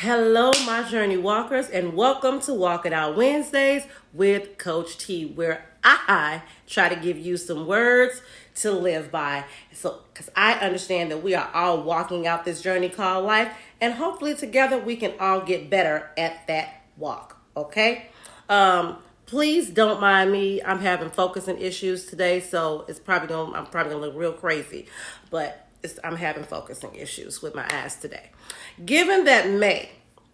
Hello, my journey walkers, and welcome to Walk It Out Wednesdays with Coach T, where I try to give you some words to live by. So, because I understand that we are all walking out this journey called life, and hopefully together we can all get better at that walk. Okay? Please don't mind me. I'm having focusing issues today, so I'm probably gonna look real crazy, but I'm having focusing issues with my eyes today. Given that May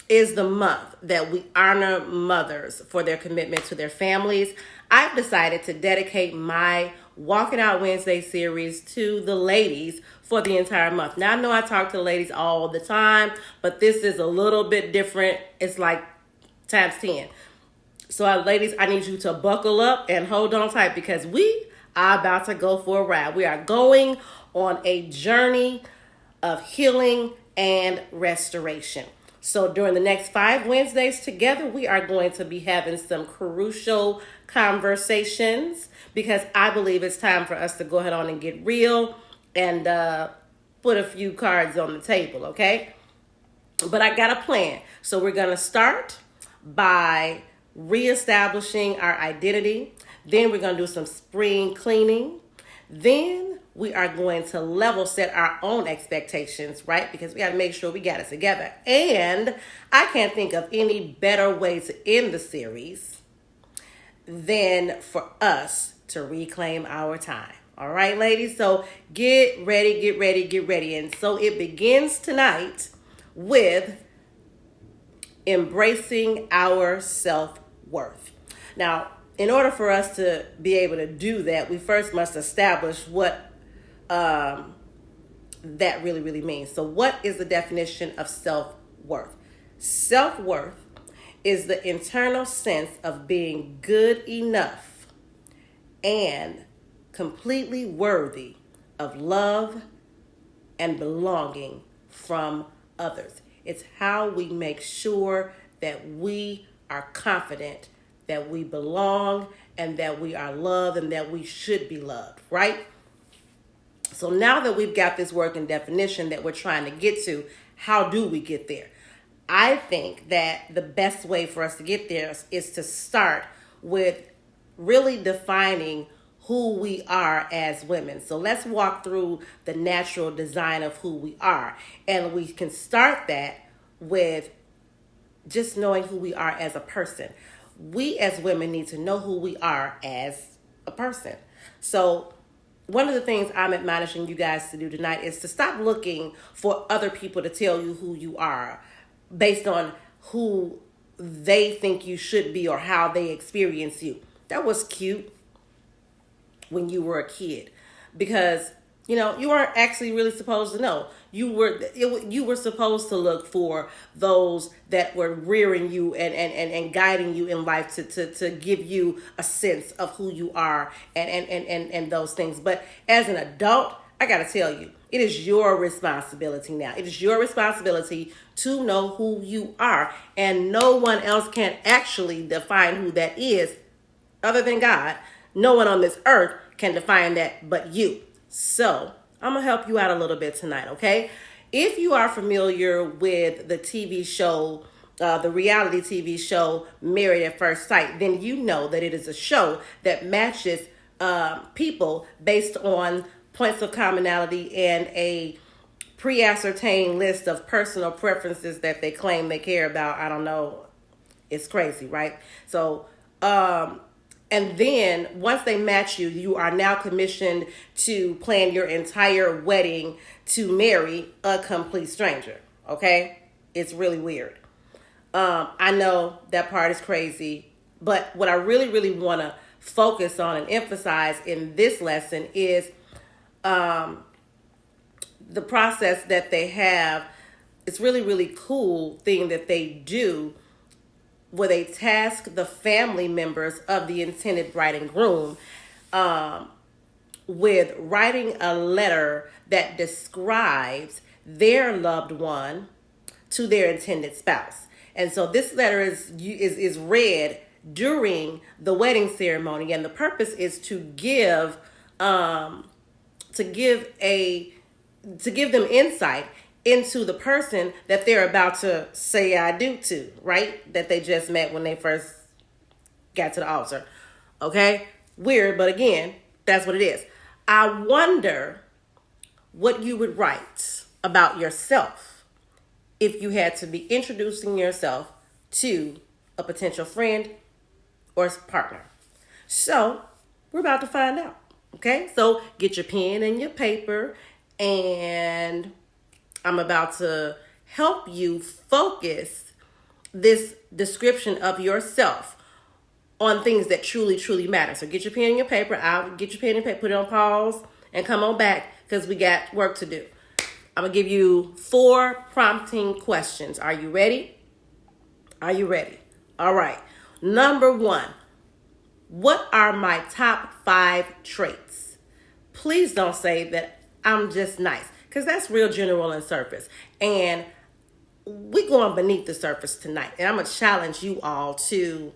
is the month that we honor mothers for their commitment to their families, I've decided to dedicate my Walking Out Wednesday series to the ladies for the entire month. Now, I know I talk to the ladies all the time, but this is a little bit different. It's like times 10. So, ladies, I need you to buckle up and hold on tight because we are about to go for a ride. We are going on a journey of healing and restoration. So during the next 5 Wednesdays together, we are going to be having some crucial conversations because I believe it's time for us to go ahead on and get real and put a few cards on the table, okay? But I got a plan. So we're going to start by reestablishing our identity. Then we're going to do some spring cleaning. Then we are going to level set our own expectations, right? Because we got to make sure we got it together. And I can't think of any better way to end the series than for us to reclaim our time. All right, ladies? So get ready, get ready, get ready. And so it begins tonight with embracing our self-worth. Now, in order for us to be able to do that, we first must establish what that really means. So what is the definition of self-worth? Self-worth is the internal sense of being good enough and completely worthy of love and belonging from others. It's how we make sure that we are confident that we belong and that we are loved and that we should be loved, right? So now that we've got this working definition that we're trying to get to, how do we get there? I think that the best way for us to get there is to start with really defining who we are as women. So let's walk through the natural design of who we are. And we can start that with just knowing who we are as a person. We as women need to know who we are as a person. So one of the things I'm admonishing you guys to do tonight is to stop looking for other people to tell you who you are based on who they think you should be or how they experience you. That was cute when you were a kid because you weren't actually really supposed to know. You were supposed to look for those that were rearing you and guiding you in life to give you a sense of who you are and those things. But as an adult, I got to tell you, it is your responsibility now. It is your responsibility to know who you are. And no one else can actually define who that is other than God. No one on this earth can define that but you. So I'm going to help you out a little bit tonight, okay? If you are familiar with the TV show, the reality TV show Married at First Sight, then you know that it is a show that matches people based on points of commonality and a pre-ascertained list of personal preferences that they claim they care about. I don't know. It's crazy, right? So, and then once they match you, you are now commissioned to plan your entire wedding to marry a complete stranger. Okay? It's really weird. I know that part is crazy, but what I really want to focus on and emphasize in this lesson is the process that they have. It's really cool thing that they do where they task the family members of the intended bride and groom with writing a letter that describes their loved one to their intended spouse. And so this letter is read during the wedding ceremony, and the purpose is to give them insight into the person that they're about to say I do to, right? That they just met when they first got to the altar. Okay? Weird, but again, that's what it is. I wonder what you would write about yourself if you had to be introducing yourself to a potential friend or partner. So, we're about to find out. Okay? So, get your pen and your paper, and I'm about to help you focus this description of yourself on things that truly, truly matter. So get your pen and your paper. I'll get your pen and paper, put it on pause, and come on back because we got work to do. I'm going to give you 4 prompting questions. Are you ready? Are you ready? All right. Number 1, what are my top 5 traits? Please don't say that I'm just nice, because that's real general and surface. And we're going beneath the surface tonight. And I'm going to challenge you all to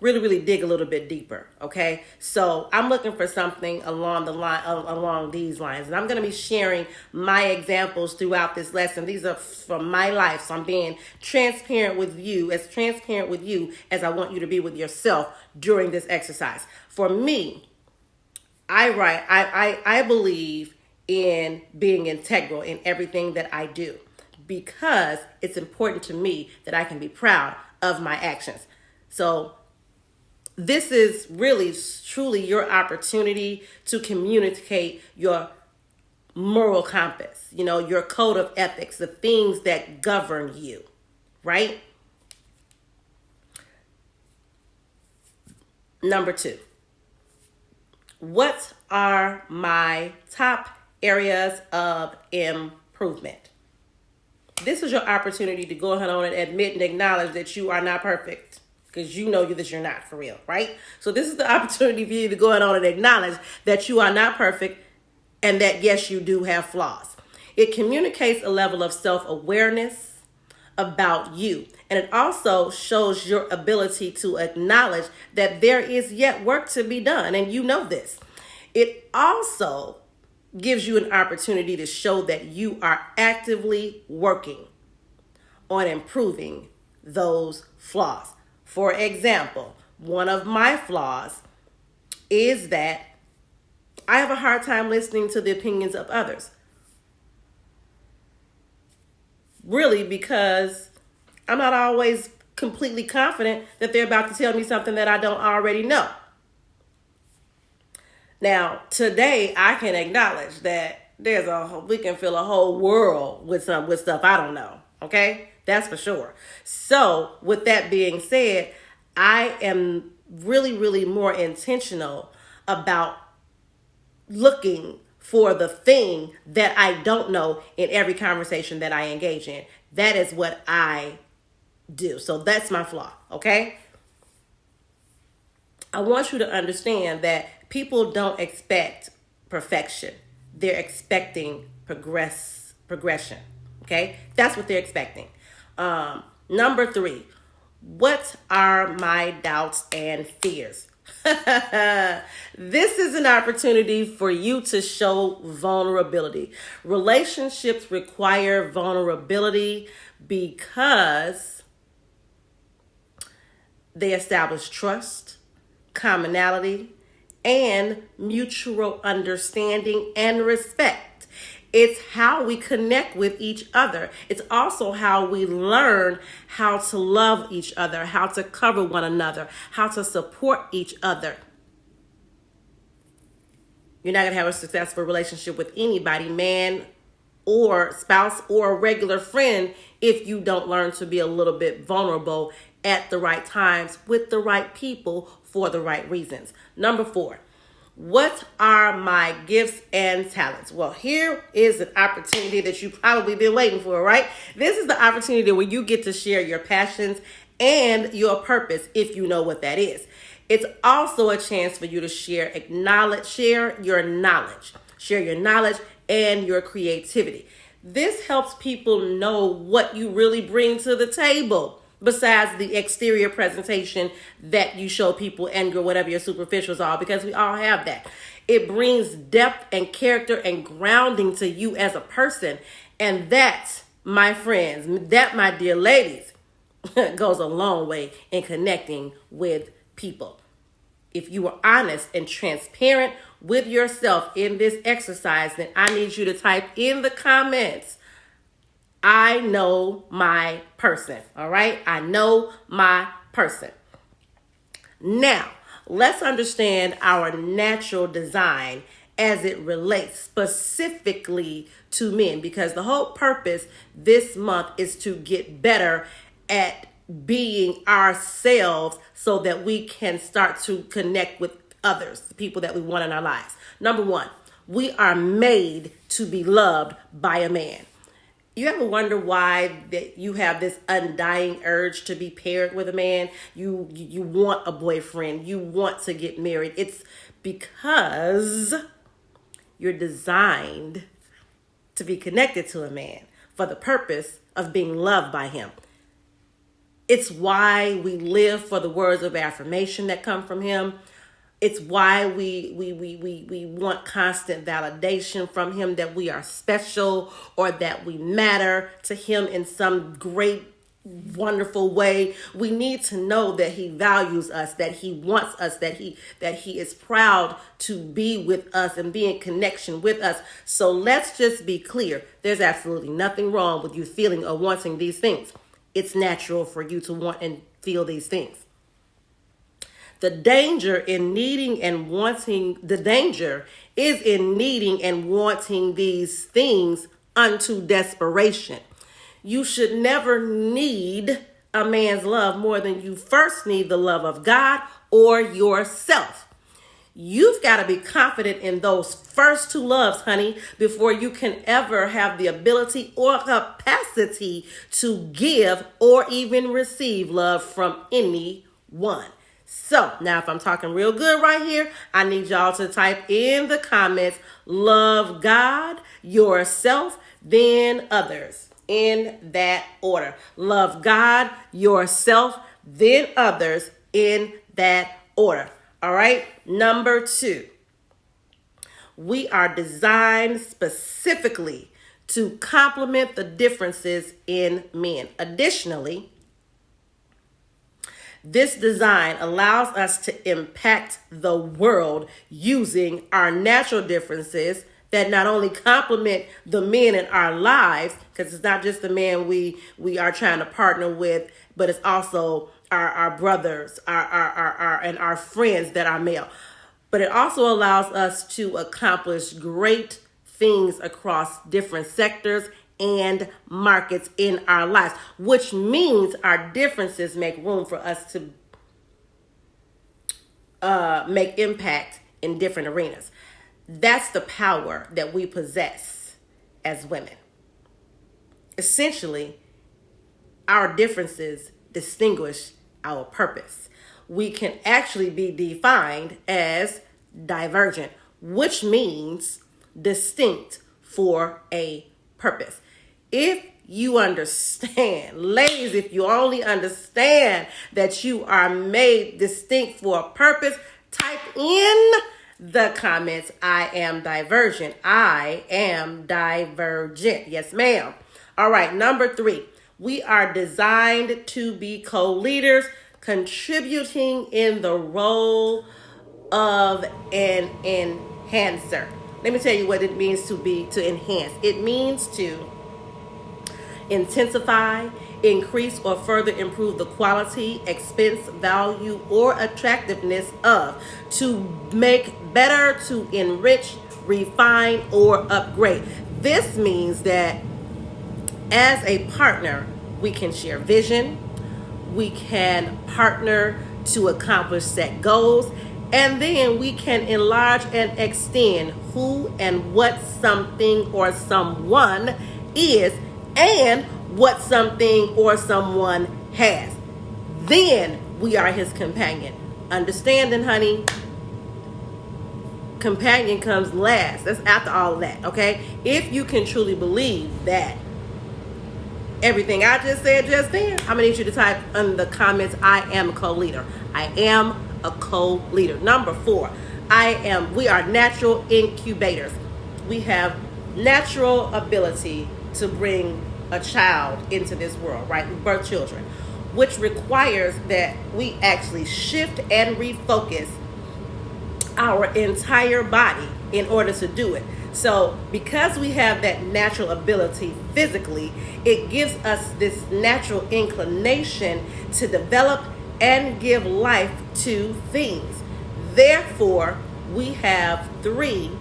really, really dig a little bit deeper. Okay. So I'm looking for something along these lines. And I'm going to be sharing my examples throughout this lesson. These are from my life. So I'm being transparent with you as I want you to be with yourself during this exercise. For me, I believe in being integral in everything that I do, because it's important to me that I can be proud of my actions. So this is really, truly your opportunity to communicate your moral compass, your code of ethics, the things that govern you, right? Number 2, what are my top areas of improvement? This is your opportunity to go ahead on and admit and acknowledge that you are not perfect, because you know that you're not, for real, right? So this is the opportunity for you to go ahead on and acknowledge that you are not perfect and that, yes, you do have flaws. It communicates a level of self-awareness about you. And it also shows your ability to acknowledge that there is yet work to be done. And you know this. It also gives you an opportunity to show that you are actively working on improving those flaws. For example, one of my flaws is that I have a hard time listening to the opinions of others. Really, because I'm not always completely confident that they're about to tell me something that I don't already know. Now, today I can acknowledge that we can fill a whole world with stuff I don't know. Okay? That's for sure. So with that being said, I am really, really more intentional about looking for the thing that I don't know in every conversation that I engage in. That is what I do. So that's my flaw. Okay? I want you to understand that people don't expect perfection. They're expecting progression. Okay? That's what they're expecting. Number 3, what are my doubts and fears? This is an opportunity for you to show vulnerability. Relationships require vulnerability because they establish trust, commonality, and mutual understanding and respect. It's how we connect with each other. It's also how we learn how to love each other, how to cover one another, how to support each other. You're not going to have a successful relationship with anybody, man or spouse or a regular friend, if you don't learn to be a little bit vulnerable at the right times with the right people for the right reasons. Number 4. What are my gifts and talents? Well, here is an opportunity that you've probably been waiting for, right? This is the opportunity where you get to share your passions and your purpose, if you know what that is. It's also a chance for you to share your knowledge and your creativity. This helps people know what you really bring to the table, besides the exterior presentation that you show people and whatever your superficials are, because we all have that. It brings depth and character and grounding to you as a person. And that, my friends, that, my dear ladies, goes a long way in connecting with people. If you are honest and transparent with yourself in this exercise, then I need you to type in the comments, I know my person. All right? I know my person. Now, let's understand our natural design as it relates specifically to men, because the whole purpose this month is to get better at being ourselves so that we can start to connect with others, the people that we want in our lives. Number one, we are made to be loved by a man. You ever wonder why that you have this undying urge to be paired with a man? You want a boyfriend. You want to get married. It's because you're designed to be connected to a man for the purpose of being loved by him. It's why we live for the words of affirmation that come from him. It's why we want constant validation from him that we are special or that we matter to him in some great, wonderful way. We need to know that he values us, that he wants us, that he is proud to be with us and be in connection with us. So let's just be clear. There's absolutely nothing wrong with you feeling or wanting these things. It's natural for you to want and feel these things. The danger is in needing and wanting these things unto desperation. You should never need a man's love more than you first need the love of God or yourself. You've got to be confident in those first two loves, honey, before you can ever have the ability or capacity to give or even receive love from anyone. So now if I'm talking real good right here, I need y'all to type in the comments, love God, yourself, then others, in that order. Love God, yourself, then others, in that order. All right. Number 2, we are designed specifically to complement the differences in men. Additionally, this design allows us to impact the world using our natural differences that not only complement the men in our lives, because it's not just the man we are trying to partner with, but it's also our brothers, our friends that are male. But it also allows us to accomplish great things across different sectors and markets in our lives, which means our differences make room for us to make impact in different arenas. That's the power that we possess as women. Essentially, our differences distinguish our purpose. We can actually be defined as divergent, which means distinct for a purpose. If you understand, ladies, if you only understand that you are made distinct for a purpose, type in the comments, I am divergent. I am divergent. Yes, ma'am. All right, number 3, we are designed to be co-leaders, contributing in the role of an enhancer. Let me tell you what it means to enhance. It means to intensify, increase, or further improve the quality, expense, value, or attractiveness of, to make better, to enrich, refine, or upgrade. This means that as a partner, we can share vision, we can partner to accomplish set goals, and then we can enlarge and extend who and what something or someone is and what something or someone has. Then we are his companion. Understanding, honey? Companion comes last. That's after all of that, okay? If you can truly believe that everything I just said just then, I'm going to need you to type in the comments, I am a co-leader. I am a co-leader. Number 4, We are natural incubators. We have natural ability to bring a child into this world, right? We birth children, which requires that we actually shift and refocus our entire body in order to do it. So because we have that natural ability physically, it gives us this natural inclination to develop and give life to things. Therefore, we have 3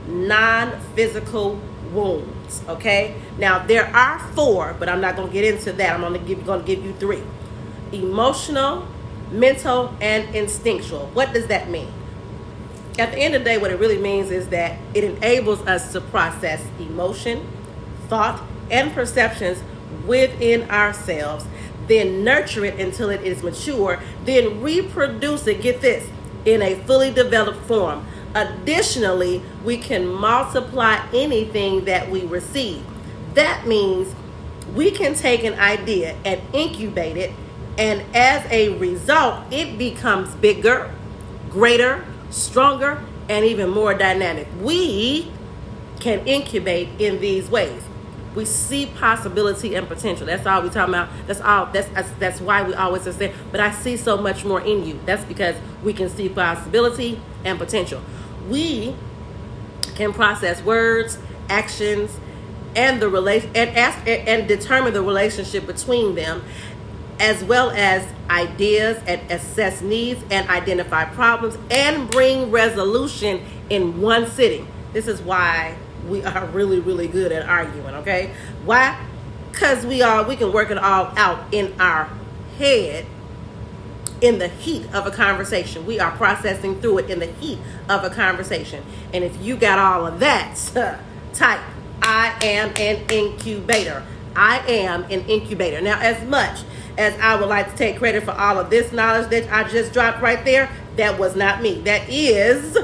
non-physical wounds, okay? Now, there are 4, but I'm not going to get into that. I'm going to give you 3. Emotional, mental, and instinctual. What does that mean? At the end of the day, what it really means is that it enables us to process emotion, thought, and perceptions within ourselves, then nurture it until it is mature, then reproduce it, get this, in a fully developed form. Additionally, we can multiply anything that we receive. That means we can take an idea and incubate it, and as a result, it becomes bigger, greater, stronger, and even more dynamic. We can incubate in these ways. We see possibility and potential. That's all we're talking about. That's why we always say, but I see so much more in you. That's because we can see possibility and potential. We can process words, actions, and the relation and determine the relationship between them, as well as ideas, and assess needs and identify problems and bring resolution in one sitting. This is why we are really, really good at arguing, okay? Why? Because we can work it all out in our head in the heat of a conversation. We are processing through it in the heat of a conversation. And if you got all of that, type, I am an incubator. I am an incubator. Now, as much as I would like to take credit for all of this knowledge that I just dropped right there, that was not me. That is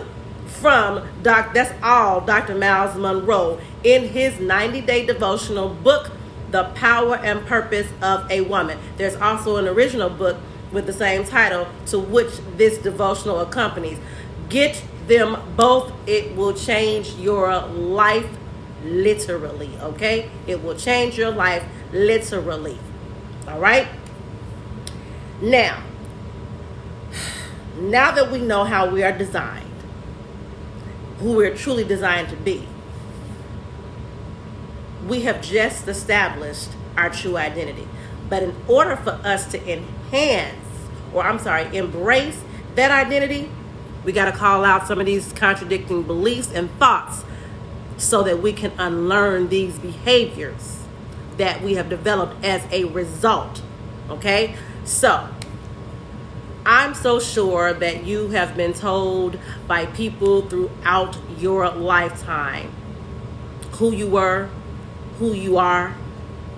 from that's all Dr. Miles Monroe in his 90-day devotional book, The Power and Purpose of a Woman. There's also an original book with the same title to which this devotional accompanies. Get them both. It will change your life literally, okay? It will change your life literally. All right? Now that we know how we are designed, who we're truly designed to be, we have just established our true identity. But in order for us to embrace that identity, we got to call out some of these contradicting beliefs and thoughts so that we can unlearn these behaviors that we have developed as a result. Okay? So, I'm so sure that you have been told by people throughout your lifetime who you were, who you are,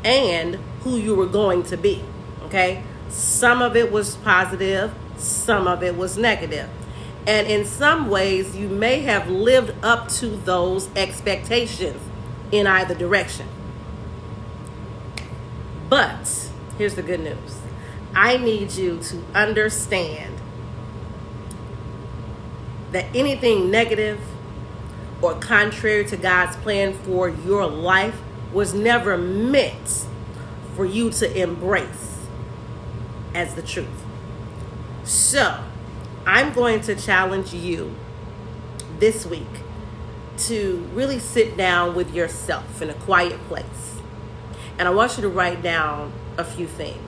and who you were going to be. Okay? Some of it was positive, some of it was negative. And in some ways, you may have lived up to those expectations in either direction. But here's the good news. I need you to understand that anything negative or contrary to God's plan for your life was never meant for you to embrace as the truth. So, I'm going to challenge you this week to really sit down with yourself in a quiet place. And I want you to write down a few things.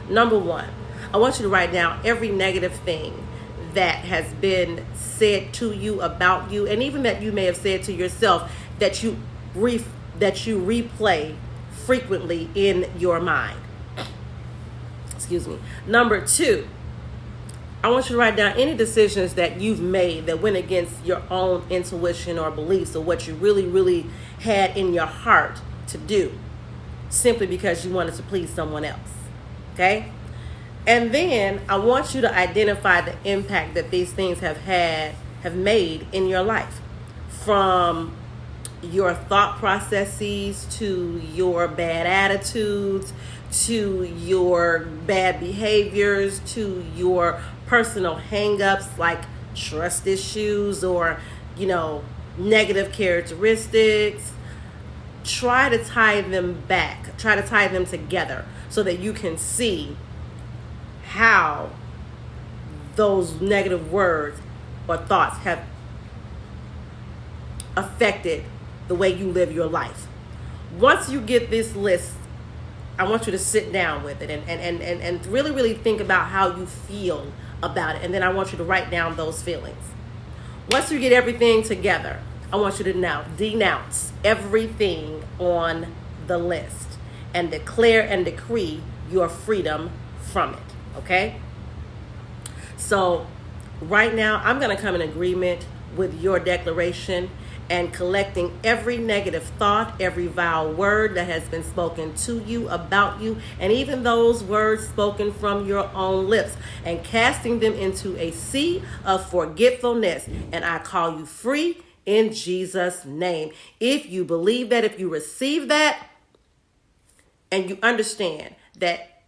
Number 1, I want you to write down every negative thing that has been said to you, about you, and even that you may have said to yourself that you replay frequently in your mind. Excuse me. Number 2, I want you to write down any decisions that you've made that went against your own intuition or beliefs or what you really, really had in your heart to do, simply because you wanted to please someone else. Okay? And then I want you to identify the impact that these things have made in your life, from your thought processes to your bad attitudes to your bad behaviors to your personal hang-ups like trust issues or, negative characteristics, try to tie them back, try to tie them together so that you can see how those negative words or thoughts have affected the way you live your life. Once you get this list, I want you to sit down with it and really, really think about how you feel about it. And then I want you to write down those feelings. Once you get everything together, I want you to now denounce everything on the list and declare and decree your freedom from it. Okay? So right now, I'm going to come in agreement with your declaration and collecting every negative thought, every vile word that has been spoken to you, about you, and even those words spoken from your own lips, and casting them into a sea of forgetfulness. And I call you free in Jesus' name. If you believe that, if you receive that, and you understand that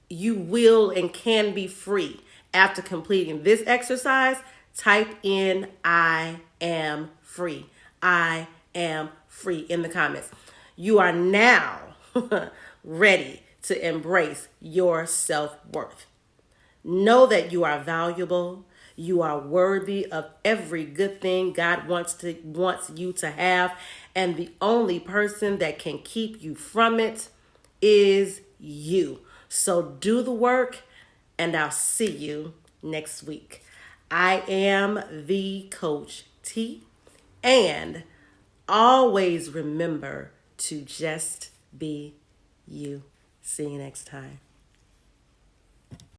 you will and can be free after completing this exercise, type in I am free. I am free in the comments. You are now ready to embrace your self-worth. Know that you are valuable. You are worthy of every good thing God wants you to have. And the only person that can keep you from it is you. So do the work, and I'll see you next week. I am the Coach T, and always remember to just be you. See you next time.